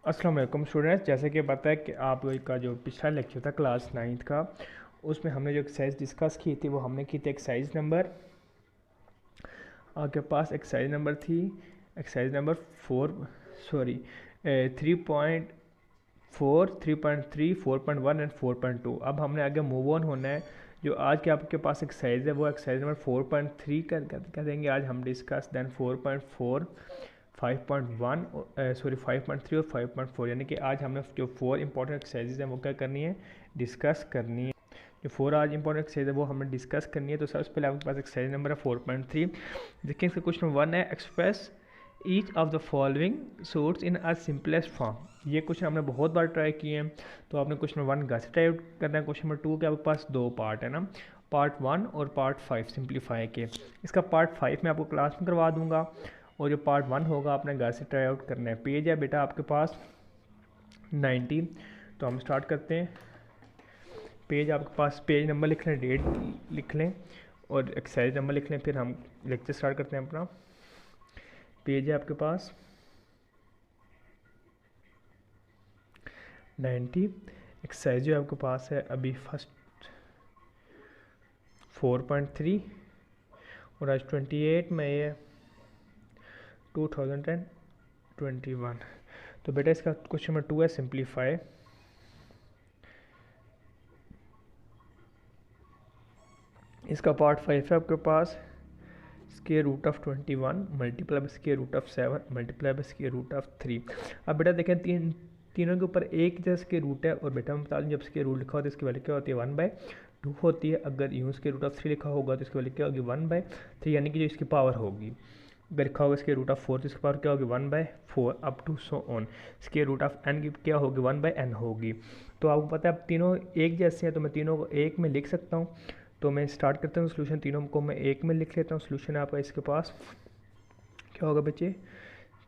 अस्सलाम वालेकुम स्टूडेंट्स। जैसे कि पता है कि आप लोग का जो पिछला लेक्चर था क्लास 9th का, उसमें हमने जो एक्सरसाइज डिस्कस की थी वो हमने की थी एक्सरसाइज नंबर, आपके पास एक्सरसाइज नंबर थी एक्सरसाइज नंबर 3.4, 3.3, 4.1 एंड 4.2। अब हमने आगे मूव ऑन होना है। जो आज के आपके पास एक्सरसाइज है वो एक्सरसाइज नंबर 4.3 कर देंगे आज हम डिस्कस। देन 4.4, 5.1 सॉरी 5.3 और 5.4, यानी कि आज हमने जो 4 इंपॉर्टेंट एक्सरसाइजेज हैं वो क्या करनी है, डिस्कस करनी है। जो 4 आज इंपॉर्टेंट एक्सरसाइज है वो हमें डिस्कस करनी है। तो सबसे पहले आपके पास एक्सरसाइज नंबर है 4.3। देखिए इसका क्वेश्चन 1 है, express each of the following suits in a simplest form. ये क्वेश्चन हमने बहुत बार ट्राई किए हैं, तो आपने क्वेश्चन नंबर 1 घर से ट्राई करना है। क्वेश्चन नंबर 2 के आपके पास 2 पार्ट है ना, पार्ट 1 और पार्ट 5 सिंप्लीफाई के। इसका पार्ट 5 मैं आपको क्लास में करवा दूंगा, और जो पार्ट 1 होगा आपने घर से ट्राई आउट करना है। पेज है बेटा आपके पास 90। तो हम स्टार्ट करते हैं। पेज आपके पास, पेज नंबर लिख लें, डेट लिख लें और एक्सरसाइज नंबर लिख लें, फिर हम लेक्चर स्टार्ट करते हैं अपना। पेज है आपके पास 90। एक्सरसाइज जो आपके पास है अभी फर्स्ट 4.3 और आज 28 मई है 2021। तो बेटा इसका क्वेश्चन नंबर 2 है सिंप्लीफाई। इसका पार्ट 5 है आपके पास, square root of 21 multiply by square root of 7 multiply by square root of 3। अब बेटा देखें तीनों के ऊपर एक जैसा स्क्वायर रूट है, और बेटा मैं बता दूँ जब स्क्वायर रूट लिखा होता है इसकी वैल्यू क्या होती है, 1/2 होती है। अगर यूँ स्क्वायर रूट ऑफ 3 लिखा होगा तो इसकी वैल्यू क्या होगी, 1/3, यानी कि जो इसकी पावर होगी। अगर लिखा होगा स्क्वायर रूट ऑफ 4 तो इसकी पावर क्या होगी, 1/4 up to so on. Square root of n की क्या होगी, 1/n होगी। तो आपको पता है अब तीनों एक जैसे हैं तो मैं तीनों को एक में लिख सकता हूँ। तो मैं स्टार्ट करता हूँ सोल्यूशन, तीनों को मैं एक में लिख लेता हूँ। सोल्यूशन आपका इसके पास क्या होगा बच्चे,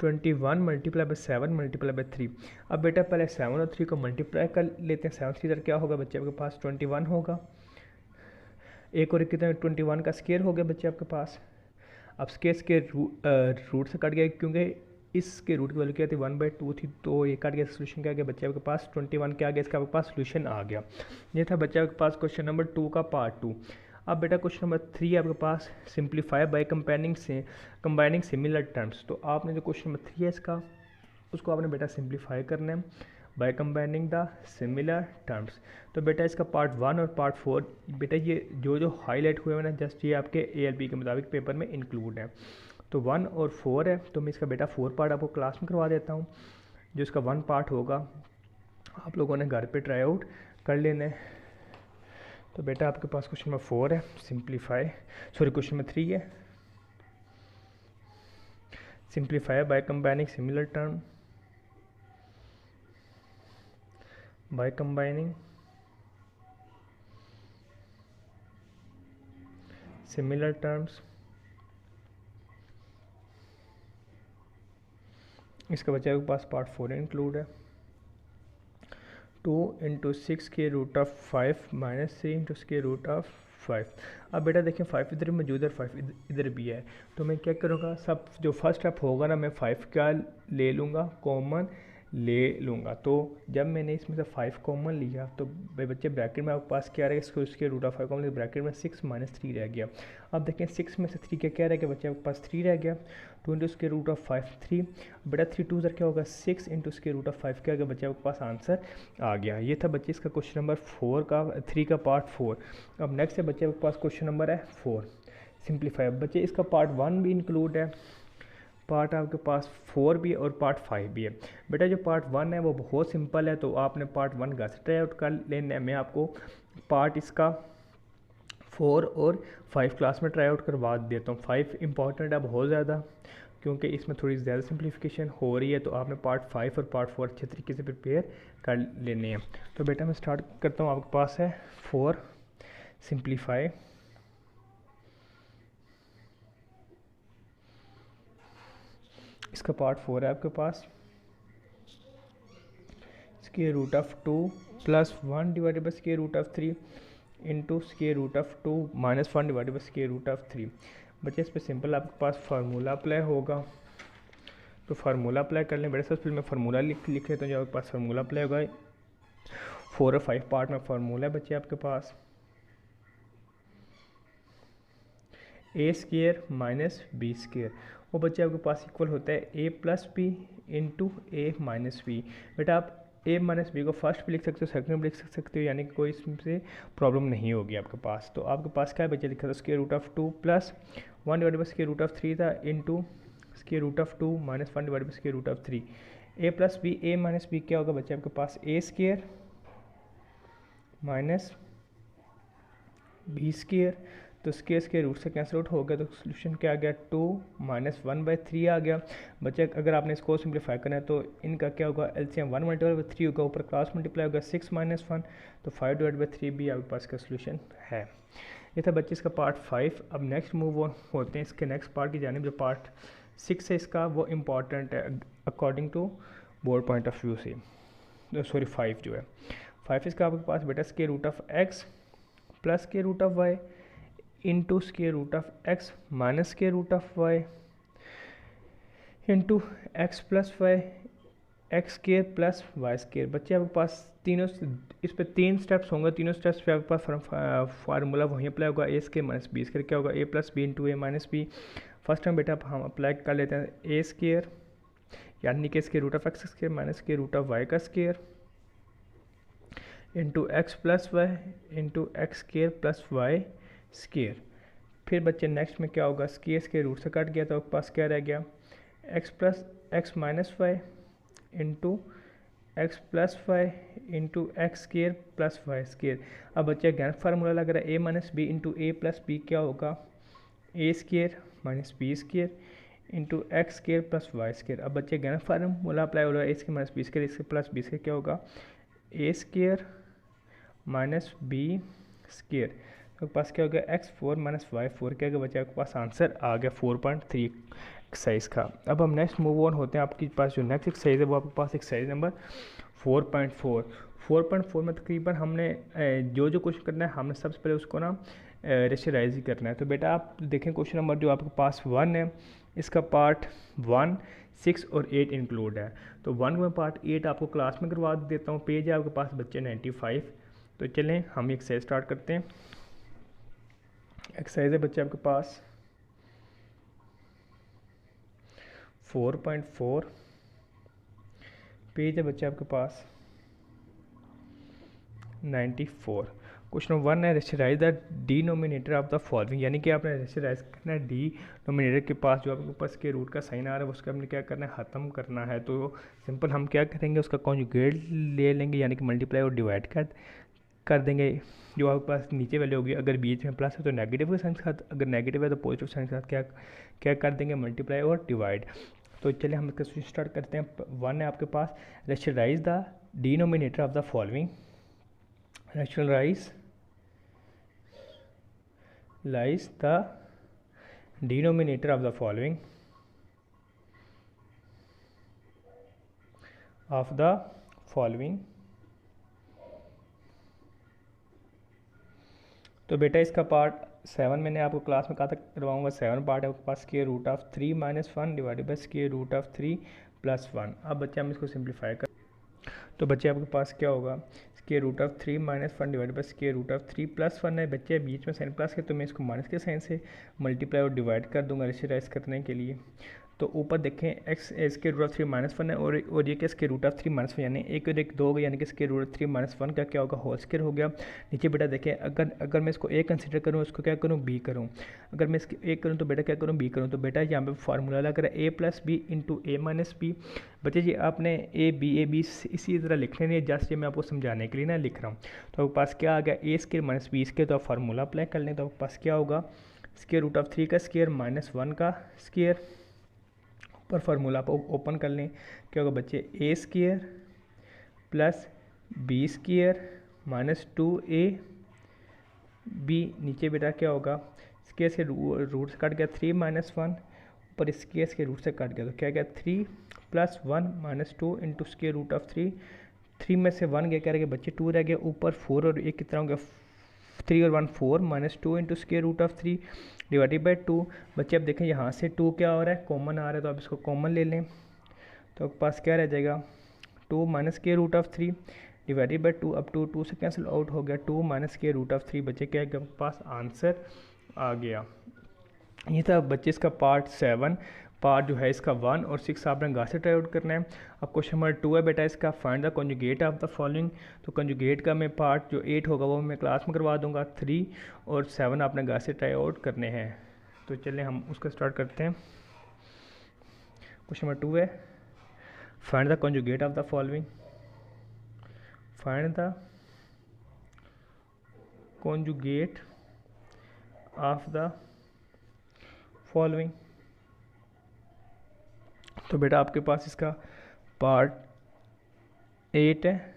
21 मल्टीप्लाई बाय 7 मल्टीप्लाई बाय 3। अब बेटा पहले 7 और 3 को मल्टीप्लाई कर लेते हैं। 7 3 क्या होगा बच्चे आपके पास, 21 होगा। एक और कितना, 21 का स्क्वायर हो गया बच्चे आपके पास। अब स्क्वायर रूट से कट गया, क्योंकि इसके रूट की वैल्यू क्या थी, 1/2 थी, तो ये कट गया। सोल्यूशन क्या गया बच्चे आपके पास, 21 क्या आ गया, इसका आपके पास सोल्यूशन आ गया। ये था बच्चे आपके पास क्वेश्चन नंबर 2 का पार्ट 2। अब बेटा क्वेश्चन नंबर 3 आपके पास, simplify by combining similar terms. तो आपने जो क्वेश्चन नंबर 3 है इसका, उसको आपने बेटा सिंप्लीफाई करना है by combining the similar terms. तो बेटा इसका पार्ट 1 और पार्ट 4, बेटा ये जो हाईलाइट हुए हैं ना, जस्ट ये आपके ALP के मुताबिक पेपर में इंक्लूड है। तो 1 और 4 है, तो मैं इसका बेटा 4 पार्ट आपको क्लास में करवा देता हूँ। जो इसका 1 पार्ट होगा आप लोगों ने घर पे ट्राई आउट कर लेना है। तो बेटा आपके पास क्वेश्चन नंबर 4 है, सिंप्लीफाई, सॉरी क्वेश्चन नंबर 3 है, simplify by combining similar term, by combining similar terms। इसका बच्चे के पास पार्ट 4 इंक्लूड है, 2 इंटू 6 के root of 5 minus 3 into square root of 5। अब बेटा देखिए 5 इधर मौजूद है, 5 इधर भी है, तो मैं क्या करूँगा, सब जो फर्स्ट स्टेप होगा ना, मैं 5 क्या ले लूँगा, कॉमन ले लूँगा। तो जब मैंने इसमें से 5 कॉमन लिया तो बच्चे ब्रैकेट में आपके पास क्या रहेगा, इसको इसके रूट ऑफ 5 कॉमन, ब्रैकेट में 6 माइनस 3 रह गया। अब देखें 6 में से 3 क्या रह गया बच्चे आपके पास, 3 रह गया। 2 इंटू स्क्वायर रूट ऑफ 5 3, बेटा 3 2 क्या होगा 6 इंटू स्क्वायर रूट ऑफ 5 क्या होगा बच्चे आपके पास, आंसर आ गया। ये था बच्चे इसका क्वेश्चन नंबर 3 का पार्ट 4। अब नेक्स्ट है बच्चे आपके पास क्वेश्चन नंबर है 4, सिंप्लीफाई। बच्चे इसका पार्ट 1 भी इंक्लूड है, पार्ट आपके पास 4 भी है और पार्ट 5 भी है। बेटा जो पार्ट 1 है वो बहुत सिंपल है, तो आपने पार्ट 1 घर से ट्राई आउट कर लेना है। मैं आपको पार्ट इसका 4 और 5 क्लास में ट्राई आउट करवा देता हूँ। 5 इंपॉर्टेंट है बहुत ज़्यादा, क्योंकि इसमें थोड़ी ज़्यादा सिंप्लीफिकेशन हो रही है, तो आपने पार्ट 5 और पार्ट 4 अच्छे तरीके से प्रिपेयर कर लेने हैं। तो बेटा मैं स्टार्ट करता हूँ, आपके पास है 4 सिंप्लीफाई। इसका पार्ट 4 है आपके पास, square root of 2 plus 1 divided by square root of 3 into square root of 2 minus 1 divided by square root of 3। बच्चे इस पर सिंपल आपके पास फार्मूला अप्लाई होगा। तो फार्मूला अप्लाई कर लें। बेटा सबसे पहले मैं फार्मूला लिख लेता हूँ। जो आपके पास फार्मूला अप्लाई होगा 4 और 5 पार्ट में फार्मूला है बच्चे आपके पास ए स्क्र माइनस बी स्क्र, वो बच्चे आपके पास इक्वल होता है ए प्लस बी इंटू ए माइनस बी। बेटा आप ए माइनस बी को फर्स्ट भी लिख सकते हो, सेकंड भी लिख सकते हो, यानी कि कोई इसमें प्रॉब्लम नहीं होगी आपके पास। तो आपके पास क्या बच्चे लिखा था square root of 2 plus 1 divide by square root of 3 था into square root of 2 minus 1 divide by square root of 3। A plus B A minus B क्या होगा बच्चे आपके पास A square minus B square. तो स्क्वायर रूट से cancel out हो गया, तो सोल्यूशन क्या आ गया 2 माइनस 1/3 आ गया। बच्चे अगर आपने इसको सिंप्लीफाई करना है तो इनका क्या होगा एलसीएम 1 मल्टीप्लाई बाई 3 होगा, ऊपर क्रॉस मल्टीप्लाई होगा 6 माइनस 1, तो 5 डिवाइड बाई 3 भी आपके पास का सोल्यूशन है। ये था बच्चे इसका पार्ट 5। अब नेक्स्ट मूव होते हैं इसके नेक्स्ट पार्ट की जानिब। जो पार्ट 6 है इसका वो इम्पॉर्टेंट है according to board point of view से। सॉरी 5 जो है 5 इसका आपके पास बेटा square root of X plus square root of Y into square root of X minus square root of Y into x plus Y X square plus Y square. बच्चे आपके पास तीनों इस पे 3 स्टेप्स होंगे, तीनों स्टेप्स पे आपके पास फार्मूला वहीं अप्लाई होगा a square minus B square क्या होगा ए प्लस बी इंटू ए माइनस बी। फर्स्ट टाइम बेटा हम अप्लाई कर लेते हैं ए स्क्वायर यानी कि square root of x square minus square root of y का square into x plus y into x square plus Y square. फिर बच्चे नेक्स्ट में क्या होगा स्क्वायर के रूट से कट गया तो आपके पास क्या रह गया x plus x minus y into x plus y into x square plus Y square. अब बच्चे अगेन फार्मूला लग रहा है a minus b into a plus b क्या होगा a square minus B square into x square plus Y square. अब बच्चे again formula apply हो रहा है a square minus B square इसके प्लस बी स्क्वायर क्या होगा a square minus B square. तो पास क्या हो गया x4 माइनस y4 क्या बच्चे आपके पास आंसर आ गया 4.3 एक्सरसाइज का। अब हम नेक्स्ट मूव ऑन होते हैं। आपके पास जो नेक्स्ट एक्सरसाइज है वो आपके पास एक्सरसाइज नंबर 4.4 में तकरीबन हमने जो क्वेश्चन करना है हमने सबसे पहले उसको ना रेशनलाइज ही करना है। तो बेटा आप देखें क्वेश्चन नंबर जो आपके पास 1 है इसका पार्ट 1, 6 और 8 इंक्लूड है। तो 1 में पार्ट 8 आपको क्लास में करवा देता हूँ। पेज है आपके पास बच्चे 95। तो चलें हम एक्सरसाइज स्टार्ट करते हैं। एक्सरसाइज है बच्चे आपके पास 4.4, पेज है बच्चे आपके पास 94। क्वेश्चन 1 है rationalise the denominator of the following, यानी कि आपने रेशनलाइज करना है डिनोमिनेटर के पास जो आपके पास के रूट का साइन आ रहा है उसका हमने क्या करना है ख़त्म करना है। तो सिंपल हम क्या करेंगे उसका कॉन्जुगेट ले लेंगे यानी कि मल्टीप्लाई और डिवाइड कर देंगे। जो आपके पास नीचे वैल्यू होगी अगर बीच में प्लस है तो नेगेटिव के साइन के साथ, अगर नेगेटिव है तो पॉजिटिव साइन के साथ क्या कर देंगे मल्टीप्लाई और डिवाइड। तो चलिए हम इसका स्टार्ट करते हैं। 1 है आपके पास rationalise the denominator of the following, rationalise the denominator of the following तो बेटा इसका पार्ट 7 मैंने आपको क्लास में कहा था करवाऊंगा। 7 पार्ट है आपके पास square root of 3 minus 1 divided by square root of 3 plus 1। अब बच्चे हम इसको सिंप्लीफाई कर तो बच्चे आपके पास क्या होगा square root of 3 minus 1 divided by square root of 3 plus 1 है। बच्चे बीच में साइन प्लस है तो मैं इसको माइनस के साइन से मल्टीप्लाई और डिवाइड कर दूंगा रेशनलाइज करने के लिए। तो ऊपर देखें एक्स इसके रूट ऑफ 3 माइनस 1 है और ये इसके रूट ऑफ 3 माइनस 1 यानी एक और एक 2 हो गया यानी कि इसके रूट ऑफ 3 माइनस 1 का क्या होगा होल स्क्वायर हो गया। नीचे बेटा देखें अगर मैं इसको ए कंसिडर करूँ इसको क्या करूँ बी करूँ, अगर मैं इसके ए करूँ तो बेटा क्या करूँ बी करूँ। तो बेटा यहाँ पे फार्मूला लग रहा है ए प्लस बी इंटू ए माइनस बी। बच्चे जी आपने ए बी इसी तरह लिखने नहीं, जस्ट ये मैं आपको समझाने के लिए ना लिख रहा हूँ। तो आपके पास क्या आ गया ए स्क्वायर माइनस बी स्क्वायर, तो आप फार्मूला अप्लाई कर लें तो आपके पास क्या होगा स्क्वायर रूट ऑफ 3 का स्क्वायर माइनस 1 का स्क्वायर। पर फार्मूला आप ओपन कर लें क्या होगा बच्चे a square plus b square minus 2a b. नीचे बेटा क्या होगा स्क्वायर से रूट से कट गया 3 माइनस 1, ऊपर स्क्वायर के रूट से कट गया तो क्या गया 3 plus 1 minus 2 into square root of 3 में से 1 गया क्या रह गया बच्चे 2 रह गया, ऊपर 4 और एक कितना हो गया 3 और 1 4 minus 2 into square root of 3 divided by 2। बच्चे अब देखें यहाँ से 2 क्या हो रहा है कॉमन आ रहा है तो आप इसको कॉमन ले लें तो आपके पास क्या रह जाएगा, 2 minus square root of 3 divided by 2, अब 2 से कैंसिल आउट हो गया, 2 माइनस स्क्वायर रूट ऑफ 3 बच्चे क्या है आपके पास आंसर आ गया। ये था बच्चे इसका पार्ट 7। पार्ट जो है इसका 1 और 6 आपने घर से ट्राई आउट करना है। अब क्वेश्चन नंबर 2 है बेटा इसका, find the conjugate of the following. तो कॉन्जुगेट का मैं पार्ट जो 8 होगा वो मैं क्लास में करवा दूंगा, 3 और 7 आपने घर से ट्राई आउट करने हैं। तो चलिए हम उसका स्टार्ट करते हैं। क्वेश्चन नंबर 2 है, find the conjugate of the following. Find the conjugate of the following. तो बेटा आपके पास इसका पार्ट 8 है,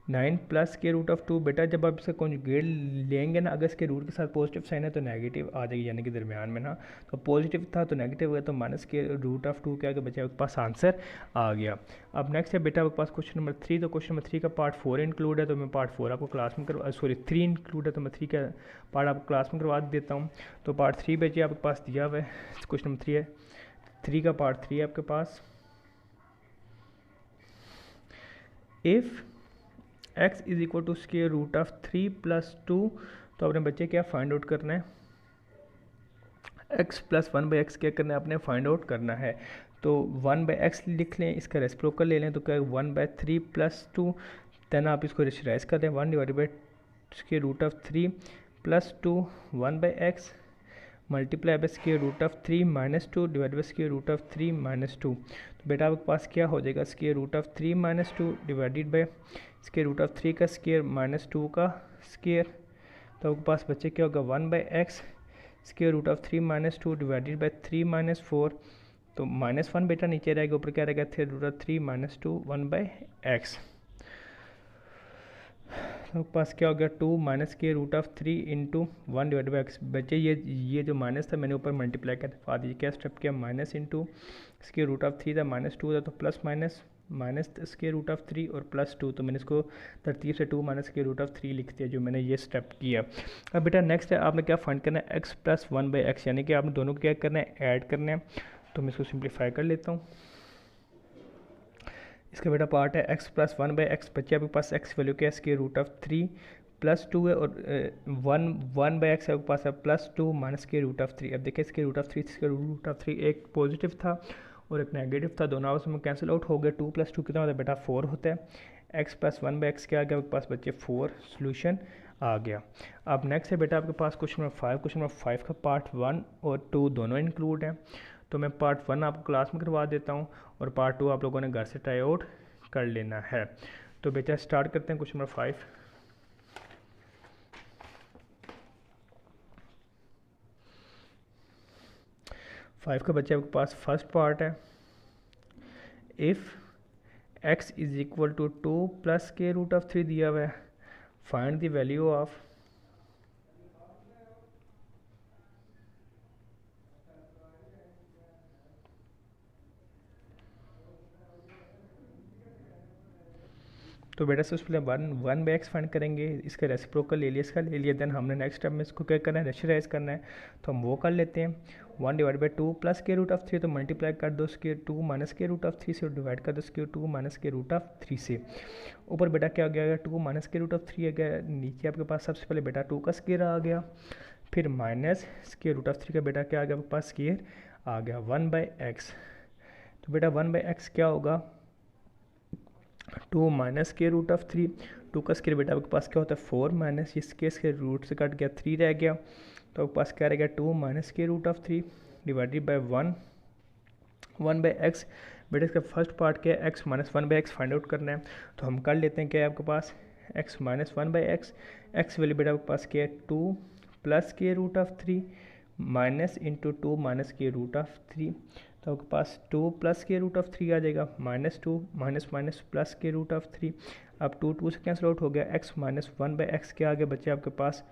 9 प्लस के रूट ऑफ 2। बेटा जब आप इसका कॉन्जुगेट लेंगे ना, अगर इसके रूट के साथ पॉजिटिव साइन है तो नेगेटिव आ जाएगी, यानी कि दरमियान में ना, तो पॉजिटिव था तो नेगेटिव हो गया, तो माइनस के रूट ऑफ 2 क्या, बच्चे आपके पास आंसर आ गया। अब नेक्स्ट है बेटा आपके पास क्वेश्चन नंबर 3। तो क्वेश्चन नंबर 3 का पार्ट 4 इंक्लूड है, तो मैं पार्ट 4 आपको क्लास में 3 इंक्लूड है, तो मैं 3 का पार्ट आपको क्लास में करवा देता हूँ। तो पार्ट 3 बच्चे आपके पास दिया हुआ है, क्वेश्चन नंबर 3 है, 3 का पार्ट 3 है आपके पास। If x is equal to square root of 3 plus 2, तो अपने बच्चे क्या फाइंड आउट करना है, x प्लस 1/x क्या करना है, आपने फाइंड आउट करना है। तो 1/x लिख लें, इसका रेसिप्रोकल ले लें, तो क्या 1/3 प्लस 2, देन आप इसको रेशनलाइज कर दें, 1 divided by square root of 3 plus 2 1/x multiply by square root of 3 minus 2 divide by square root of 3 minus 2। तो बेटा आपके पास क्या हो जाएगा, square root of 3 minus 2 divided by square root of 3 का स्क्वायर माइनस 2 का स्क्वायर। तो आपके पास बच्चे क्या होगा, 1/x square root of 3 minus 2 divided by 3 minus 4। तो -1 बेटा नीचे रहेगा, ऊपर क्या रहेगा, square root of 3 minus 2 1/x। तो पास क्या हो गया, 2 माइनस के root of 3 into 1 divide by X. बच्चे ये जो माइनस था मैंने ऊपर मल्टीप्लाई कर दिखा दीजिए, क्या स्टेप किया, माइनस इंटू इसके रूट ऑफ 3 था, -2 था, तो प्लस माइनस माइनस इसके रूट ऑफ 3 और प्लस 2, तो मैंने इसको तरतीब से 2 माइनस के रूट ऑफ 3 लिख दिया, जो मैंने ये स्टेप किया। अब बेटा नेक्स्ट है, आपने क्या फाइंड करना है, x प्लस 1/x, यानी कि आपने दोनों को क्या करना है, ऐड करना है। तो मैं इसको सिंप्लीफाई कर लेता हूँ। इसका बेटा पार्ट है x प्लस 1/x, बच्चे आपके पास x वैल्यू क्या है, इसके रूट ऑफ 3 प्लस 2 है, और 1/x आपके पास है प्लस 2 माइनस के रूट ऑफ 3। अब देखिए इसके रूट ऑफ 3, इसके रूट ऑफ 3 एक पॉजिटिव था और एक नेगेटिव था, दोनों आपस में कैंसिल आउट हो गए। 2 + 2 कितना होता है बेटा, 4 होता है। x प्लस 1/x क्या आ गया आपके पास बच्चे, 4 सोल्यूशन आ गया। अब नेक्स्ट है बेटा आपके पास क्वेश्चन नंबर 5। क्वेश्चन नंबर 5 का पार्ट 1 और 2 दोनों इंक्लूड हैं, तो मैं पार्ट 1 आपको क्लास में करवा देता हूँ और पार्ट 2 आप लोगों ने घर से ट्राई आउट कर लेना है। तो बेटा स्टार्ट करते हैं क्वेश्चन नंबर 5। का बच्चे आपके पास फर्स्ट पार्ट है, if x is equal to 2 plus के रूट ऑफ 3 दिया हुआ है, फाइंड द वैल्यू ऑफ तो बेटा से उसमें 1/x फाइंड करेंगे, इसका रेसिप्रोकल ले लिया, इसका ले लिया, देन हमने नेक्स्ट स्टेप में इसको क्या करना है, रेशनलाइज करना है, तो हम वो कर लेते हैं। 1 डिवाइड बाई 2 प्लस के रूट ऑफ 3, तो मल्टीप्लाई कर दो स्क्वायर 2 माइनस के रूट ऑफ 3 से, और डिवाइड कर दो स्क्वायर 2 माइनस के रूट ऑफ 3 से। ऊपर बेटा क्या हो गया, 2 माइनस के रूट ऑफ 3 आ गया, नीचे आपके पास सबसे पहले बेटा 2 का स्क्वायर आ गया, फिर माइनस स्क्वायर रूट ऑफ 3 का बेटा क्या आ गया आपके पास, स्क्वायर आ गया 1/x। तो बेटा 1/x क्या होगा, 2 माइनस के रूट ऑफ 3, 2 का स्क्वायर बेटा आपके पास क्या होता है 4 माइनस इसके रूट से कट गया 3 रह गया, तो आपके पास क्या रह गया 2 माइनस के root of 3 divided by 1/x। बेटा इसका फर्स्ट पार्ट क्या है, x minus 1/x find out करना है, तो हम कर लेते हैं, क्या है आपके पास x minus 1/x, x value बेटा आपके पास क्या है 2 प्लस के root of 3 minus into 2 minus के रूट ऑफ 3, तो आपके पास 2 प्लस के रूट ऑफ 3 आ जाएगा, -2 माइनस माइनस प्लस के रूट ऑफ 3। अब 2 से कैंसिल आउट हो गया, x माइनस 1/x क्या आ गया बच्चे आपके पास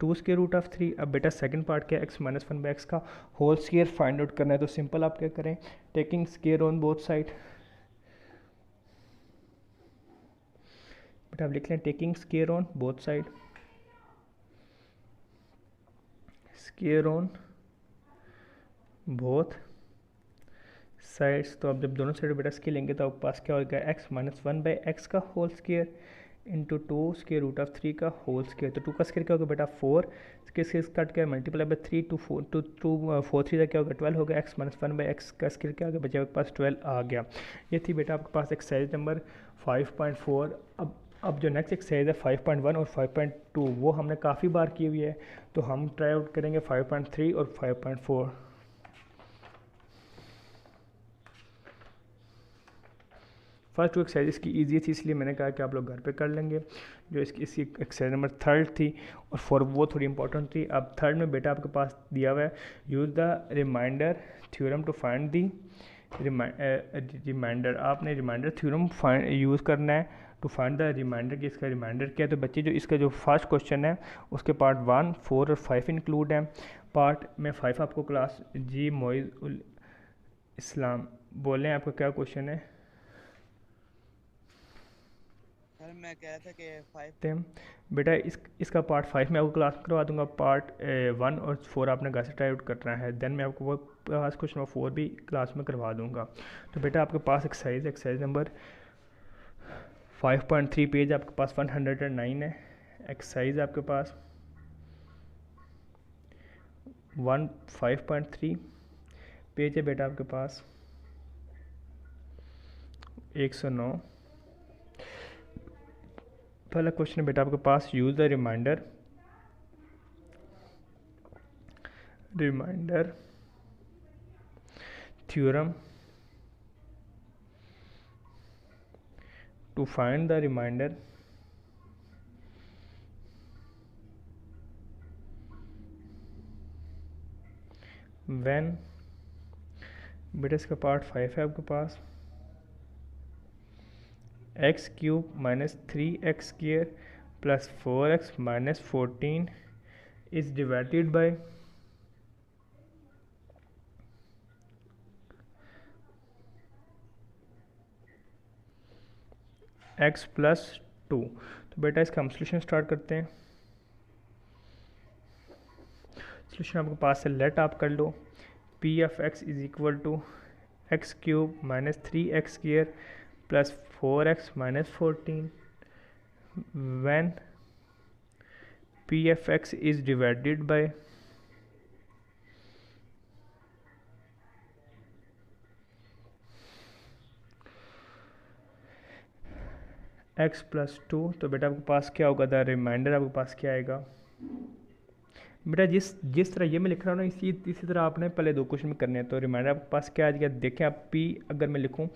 2 के रूट ऑफ 3। अब बेटा सेकंड पार्ट क्या है, x माइनस 1/x का होल स्क्वायर फाइंड आउट करना है, तो सिंपल आप क्या करें, taking square on both side. बेटा आप लिख लें taking square on both side, square on both sides, तो अब जब दोनों साइड बेटा स्केयर लेंगे तो आपके पास क्या होगा, x minus one by x का whole square into two square root of three का होल स्केयर। तो टू का स्केयर क्या होगा बेटा फोर, इसके कट के multiply by three, two four two four three का क्या होगा 12 होगा, x minus one by x का स्केयर क्या होगा बच्चे आपके पास 12 आ गया। ये थी बेटा आपके पास एक्सरसाइज नंबर 5.4। अब जो नेक्स्ट एक्सरसाइज है 5.1 और 5.2 वो हमने काफ़ी बार की हुई है, तो हम ट्राई आउट करेंगे 5.3 और 5.4। फर्स्ट टू एक्सरसाइज की ईजी थी, इसलिए मैंने कहा कि आप लोग घर पे कर लेंगे। जो इसकी एक्सरसाइज नंबर थर्ड थी और फोर वो थोड़ी इंपॉर्टेंट थी। अब थर्ड में बेटा आपके पास दिया हुआ है, use the remainder theorem to find the remainder. आपने रिमाइंडर थ्योरम यूज़ करना है टू फाइंड द रिमाइंडर कि इसका रिमाइंडर क्या है। तो बच्चे जो इसका जो फर्स्ट क्वेश्चन है उसके पार्ट 1, 4 और 5 इंक्लूड हैं। पार्ट में 5 आपको क्लास जी मोइज़ उल इस्लाम बोलें, आपका क्या क्वेश्चन है? सर मैं कह रहा था कि 5 हैं बेटा इसका पार्ट 5 में आपको क्लास करवा दूंगा। पार्ट 1 और 4 आपने घर से ट्राई आउट करना है, देन मैं आपको वो क्लास क्वेश्चन नंबर 4 भी क्लास में करवा दूंगा। तो बेटा आपके पास एक्सरसाइज नंबर 5.3 पेज आपके पास 109 है। एक्सरसाइज आपके पास 5.3 पेज है बेटा आपके पास 109। पहला क्वेश्चन है बेटा आपके पास, use the remainder theorem to find the remainder when. बेटा इसका पार्ट 5 है आपके पास, x cube minus 3x square plus 4x minus 14 is divided by x plus 2। तो बेटा इसका हम सोल्यूशन स्टार्ट करते हैं। सोल्यूशन आपके पास है, लेट आप कर लो p F x is equal to x cube minus 3x square plus 4x minus 14 when p F x is divided by x plus 2। तो बेटा आपके पास क्या होगा, द रिमाइंडर आपके पास क्या आएगा। बेटा जिस तरह ये मैं लिख रहा हूँ ना, इसी तरह आपने पहले दो क्वेश्चन में करने हैं। तो रिमाइंडर आपके पास क्या आ जाएगा, देखें आप p अगर मैं लिखूँ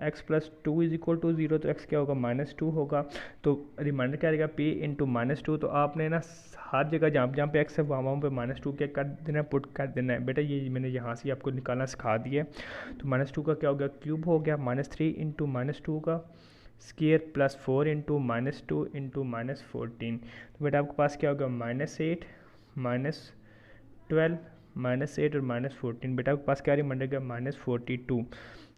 x plus 2 is equal to 0 तो x क्या होगा -2 होगा। तो रिमाइंडर क्या आएगा p इंटू -2। तो आपने ना हर जगह जहाँ जहाँ पे x है वहाँ पे -2 क्या कर देना है, पुट कर देना है। बेटा ये मैंने यहाँ से आपको निकालना सिखा दिया है। तो -2 का क्या हो गया, क्यूब हो गया, -3 इंटू -2 का स्केयर प्लस 4 इंटू -2 इंटू -14। तो बेटा आपके पास क्या होगा, -8 -12 -8 और -14। बेटा आपके पास क्या रिमाइंडर गया, -42।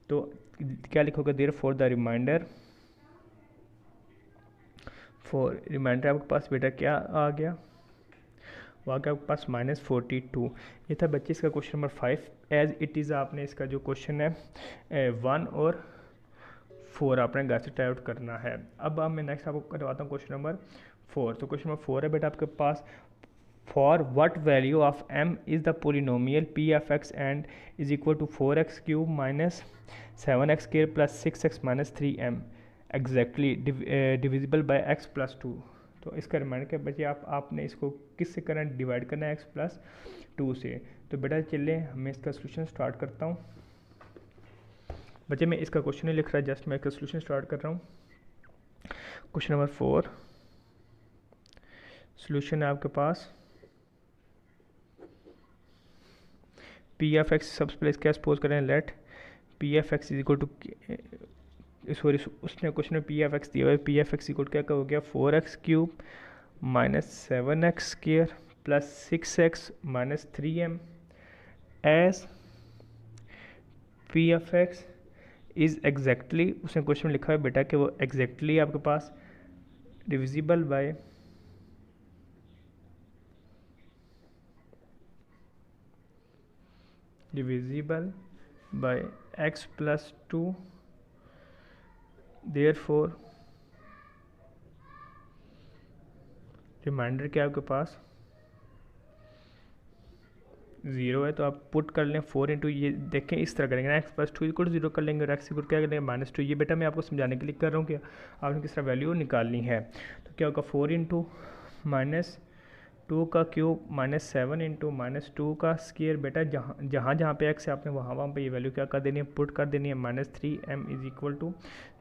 तो क्या लिखोगे, देयर फॉर द रिमाइंडर आपके पास बेटा क्या आ गया, वहाँ के आपके पास -42। ये था बच्चे इसका question number 5 as it is. आपने इसका जो क्वेश्चन है 1 और 4 आपने घर से ट्राई आउट करना है। अब मैं नेक्स्ट आपको करवाता हूँ क्वेश्चन नंबर 4। तो क्वेश्चन नंबर 4 है बेटा आपके पास, for what value of m is the polynomial p of x and is equal to 4x cube minus 7x square plus 6x minus 3m exactly divisible by x plus 2। तो इसका reminder क्या बच्चे, आपने इसको किससे करना है, डिवाइड करना है x प्लस 2 से। तो बेटा चलिए मैं इसका सोल्यूशन स्टार्ट करता हूँ। बच्चे मैं इसका क्वेश्चन नहीं लिख रहा, जस्ट मैं इसका सोल्यूशन स्टार्ट कर रहा हूँ। क्वेश्चन नंबर 4 सोल्यूशन है आपके पास, पी एफ एक्स सबसे पहले क्या सपोज करें, let P F x is equal to, sorry उसने क्वेश्चन में पी एफ एक्स दिया हुआ है, पी एफ एक्स इक्वल क्या हो गया 4x cube minus 7x square plus 6x minus 3m as p F x is exactly, उसने question में लिखा है बेटा कि वो एग्जैक्टली आपके पास divisible by x plus 2, therefore remainder क्या है आपके पास 0 है, तो आप पुट कर लें 4 इंटू, ये देखें इस तरह करेंगे ना, एक्स प्लस 2 इक्वल 0 कर लेंगे और एक्स इक्वल क्या करेंगे -2। ये बेटा मैं आपको समझाने के लिए कर रहा हूँ कि आपने किस तरह वैल्यू निकालनी है। तो क्या होगा 4 इंटू -2 का क्यूब -7 इंटू -2 का स्क्वायर। बेटा जहाँ जहाँ पे एक्स है आपने वहाँ पे ये वैल्यू क्या कर देनी है, पुट कर देनी है। -3m इज इक्वल टू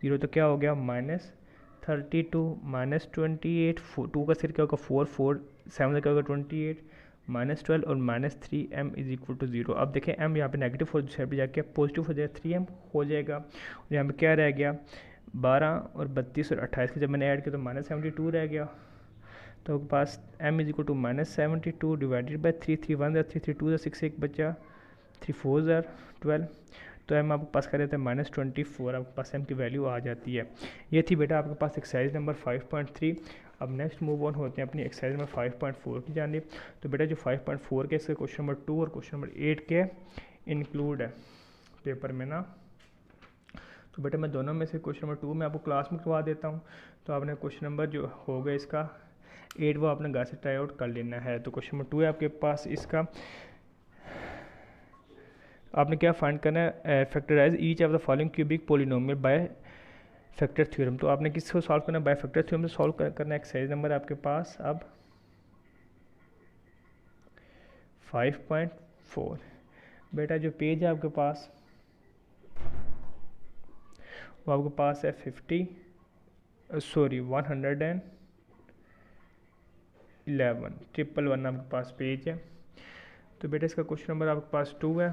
0, तो क्या हो गया -32 -28, 2 का सिर क्या होगा 4, 7 का क्या होगा 28, -12 और -3m इज इक्वल टू 0। अब देखें m यहाँ पे नेगेटिव हो साइड पे जाके पॉजिटिव हो जाएगा, 3m हो जाएगा। और यहाँ पे क्या रह गया 12 और 32 और 28 के जब मैंने ऐड किया तो -72 रह गया। तो पास m is equal to -72 divided by 3, 3 1 3 3 2 6, 1 बचा, 3 4 12, तो m आपके पास कर देते हैं -24, आपके पास m की वैल्यू आ जाती है। ये थी बेटा आपके पास एक्सरसाइज नंबर 5.3। अब नेक्स्ट मूव ऑन होते हैं अपनी एक्सरसाइज नंबर 5.4 की जानिब। तो बेटा जो 5.4 के इसके क्वेश्चन नंबर 2 और क्वेश्चन नंबर 8 के इंक्लूड है पेपर में ना। तो बेटा मैं दोनों में से क्वेश्चन नंबर 2 में आपको क्लास में करवा देता हूँ। तो आपने क्वेश्चन नंबर जो होगा इसका 8 वो आपने घर से ट्राई आउट कर लेना है। तो क्वेश्चन नंबर 2 है आपके पास, इसका आपने क्या फाइंड करना है, factorise each of the following cubic polynomial by factor theorem. तो आपने किसको सॉल्व करना है, बाय फैक्टर थ्योरम से सॉल्व करना है। एक्सरसाइज नंबर आपके पास अब 5.4। बेटा जो पेज है आपके पास वो आपके पास है 111, ट्रिपल 1 आपके पास पेज है। तो बेटा इसका क्वेश्चन नंबर आपके पास 2 है,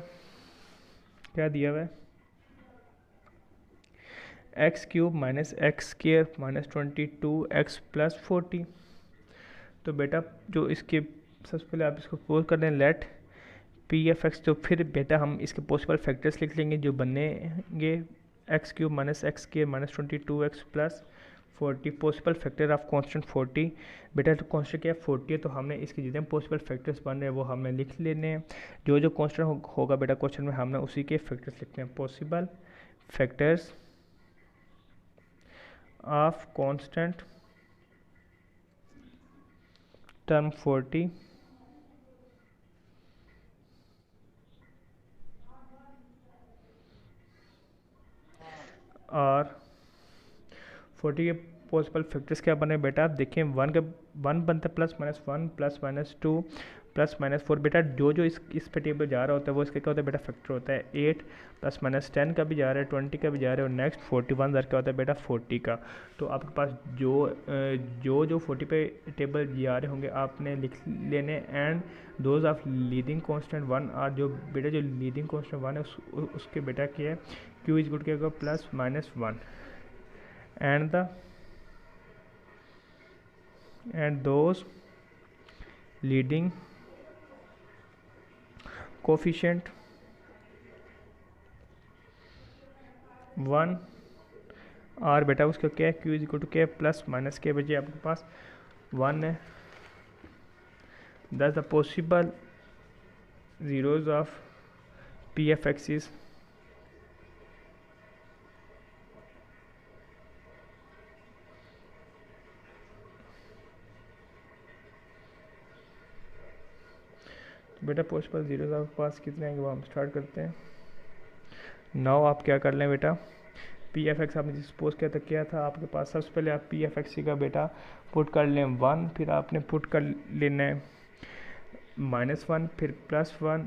क्या दिया हुआ है x³ -x² -22x + 40। तो बेटा जो इसके सबसे पहले आप इसको पोज कर दें लेट p(f(x), तो फिर बेटा हम इसके पॉसिबल फैक्टर्स लिख लेंगे जो बनेंगे x³ -x² -22x + 40, possible factor of constant 40। बेटा तो कांस्टेंट क्या है 40 है, तो हमने इसके जितने पॉसिबल फैक्टर्स बन रहे हैं वो हमने लिख लेने हैं। जो जो कांस्टेंट होगा बेटा क्वेश्चन में हमने उसी के फैक्टर्स लिखने हैं। Possible factors of constant term 40 और 40 के पॉसिबल फैक्टर्स क्या बने बेटा, आप देखें 1 बनता है +-1 +-2 +-4। बेटा जो जो इस पे टेबल जा रहा होता है वो इसका क्या होता है बेटा फैक्टर होता है 8 +-10 का भी जा रहा है, 20 का भी जा रहा है, और नेक्स्ट 41 क्या होता है बेटा 40 का। तो आपके पास जो 40 पे टेबल जा रहे होंगे आपने लिख लेने, and those of leading constant 1, और जो बेटा जो लीडिंग कांस्टेंट 1 है उसके बेटा क्या है q इज गुड क्या होगा +-1 and those leading coefficient 1 और बेटा उसका क्या है q इज इक्वल टू क्या है +- के बजे आपके पास 1 है। That's the possible zeros of p(f(x) is बेटा पॉसिबल जीरोज आपके पास कितने आएंगे वो हम स्टार्ट करते हैं। नाउ आप क्या कर लें बेटा p(f(x) आपने सपोज किया था आपके पास, सबसे पहले आप p(f(x) का बेटा पुट कर लें 1, फिर आपने पुट कर लेना है -1, फिर +1,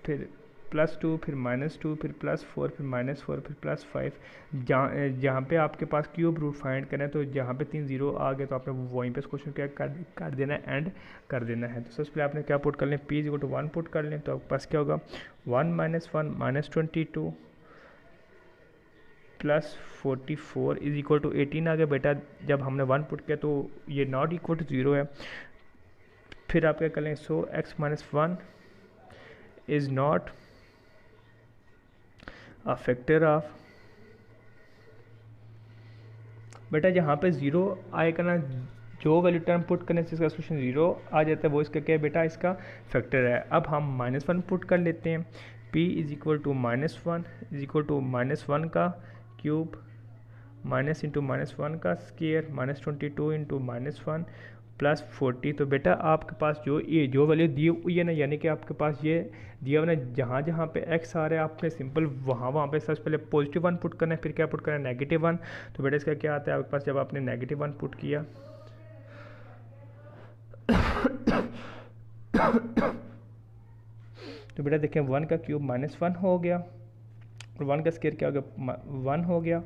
फिर +2, फिर -2, फिर +4, फिर -4, फिर +5। जहाँ पे आपके पास क्यूब रूट फाइंड करना है तो जहाँ पे 3 0 आ गए तो आपने वहीं पे क्वेश्चन क्या कर देना है, एंड कर देना है। तो सबसे पहले आपने क्या पुट कर लें p = 1 पुट कर लें, तो आपके पास क्या होगा 1 - 1 -22 +44 इज इक्वल टू 18 आ गया। बेटा जब हमने 1 पुट किया तो ये नॉट इक्वल टू 0 है। फिर आप क्या कर लें सो x - 1 is not a factor of, बेटा जहाँ पे 0 आएगा ना, जो वैल्यू टर्म पुट करने से इसका सोल्यूशन 0 आ जाता है वो इसका क्या है बेटा इसका फैक्टर है। अब हम -1 पुट कर लेते हैं, p is equal to -1 is equal to -1 का क्यूब माइनस इंटू -1 का स्केयर -22 इंटू -1 प्लस 40। तो बेटा आपके पास जो वैल्यू दी हुई है ना, यानी कि आपके पास ये दिया हुआ ना, जहाँ जहाँ पे x आ रहा है आपने सिंपल वहाँ पे सबसे पहले +1 पुट करना है, फिर क्या पुट करना है -1। तो बेटा इसका क्या आता है आपके पास, जब आपने -1 पुट किया तो बेटा देखें 1 का क्यूब -1 हो गया और 1 का स्केयर क्या हो गया 1 हो गया,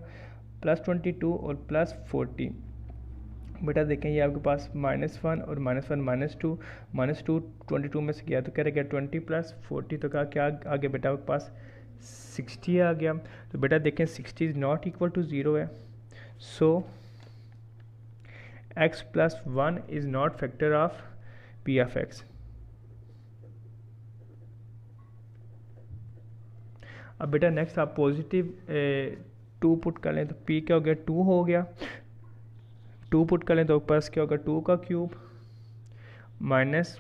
+22 और +40। बेटा देखें ये आपके पास -1 और -1 -2 22 में से गया तो क्या रह गया 20 + 40। तो क्या आ गया बेटा आपके पास 60 आ गया। तो बेटा देखें 60 इज़ नॉट इक्वल टू 0 है, सो x + 1 is not factor of p of x। अब बेटा नेक्स्ट आप पॉजिटिव 2 पुट कर लें तो p क्या हो गया 2 हो गया, 2 पुट कर लें तो पास क्या होगा 2 का क्यूब माइनस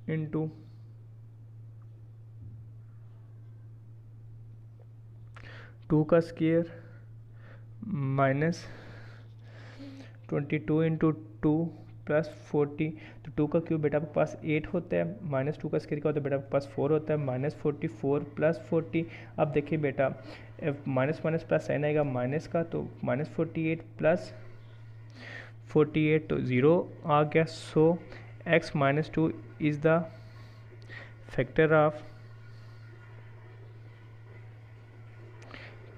इंटू 2 का स्केयर -22 इंटू 2 प्लस 40। तो 2 का क्यूब बेटा आपके पास 8 होता है, -2 का स्केयर क्या होता है बेटा आपके पास 4 होता है, -44 प्लस 40। अब देखिए बेटा माइनस प्लस साइन आएगा माइनस का, तो -48 प्लस 48 तो 0 आ गया। सो x - 2 is the factor of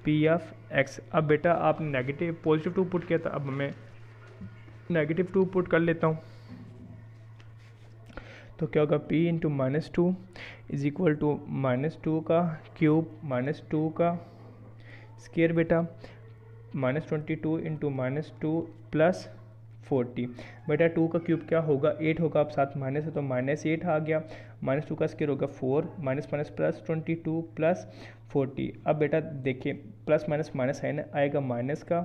p of x। अब बेटा आपने नेगेटिव पॉजिटिव 2 पुट किया था, अब मैं नेगेटिव 2 पुट कर लेता हूँ। तो क्या होगा p into -2 is equal to -2 का क्यूब -2 का स्केयर बेटा -22 इंटू -2 प्लस 40। बेटा 2 का क्यूब क्या होगा 8 होगा, अब साथ माइनस है तो -8 आ गया, -2 का स्केयर होगा 4 माइनस प्लस 22 प्लस 40। अब बेटा देखिए प्लस माइनस साइन आएगा माइनस का,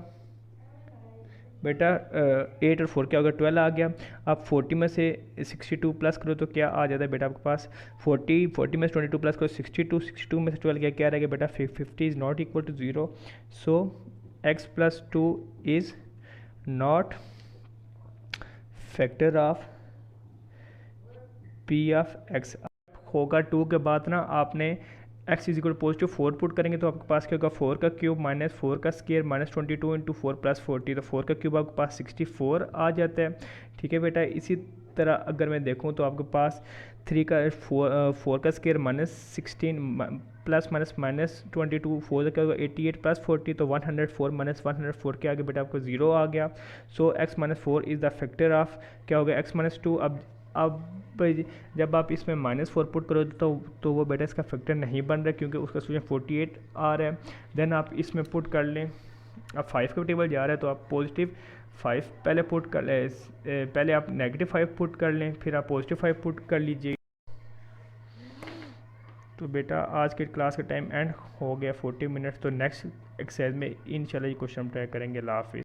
बेटा 8 और 4 क्या होगा 12 आ गया। अब 40 में से 62 प्लस करो तो क्या आ जाता है बेटा आपके पास 40 में से 22 प्लस करो 62 में से 12 क्या रहेगा बेटा 50 is not equal to 0। So x + 2 is not factor of p of x। होगा 2 के बाद ना आपने x इज इक्वल पॉजिटिव 4 पुट करेंगे तो आपके पास क्या होगा 4 का क्यूब -4 का स्केयर -22 इंटू 4 प्लस 40। तो 4 का क्यूब आपके पास 64 आ जाता है। ठीक है बेटा, इसी तरह अगर मैं देखूं तो आपके पास 3 का 4 का स्केयर -16 प्लस -22 4 का क्या होगा 88 प्लस 40 तो 104 -104 के आगे बेटा आपको 0 आ गया। सो x - 4 is the factor of क्या हो गया x - 2। अब जब आप इसमें -4 पुट करो तो वो बेटा इसका फैक्टर नहीं बन रहा क्योंकि उसका सोचें 48 आ रहा है। देन आप इसमें पुट कर लें, अब 5 का टेबल जा रहा है तो आप +5 पहले पुट कर लें, पहले आप -5 पुट कर लें, फिर आप +5 पुट कर लीजिए। तो बेटा आज के क्लास का टाइम एंड हो गया 40 मिनट्स। तो नेक्स्ट एक्सरसाइज में इंशाल्लाह ये क्वेश्चन ट्राई करेंगे। अल्लाह हाफिज़।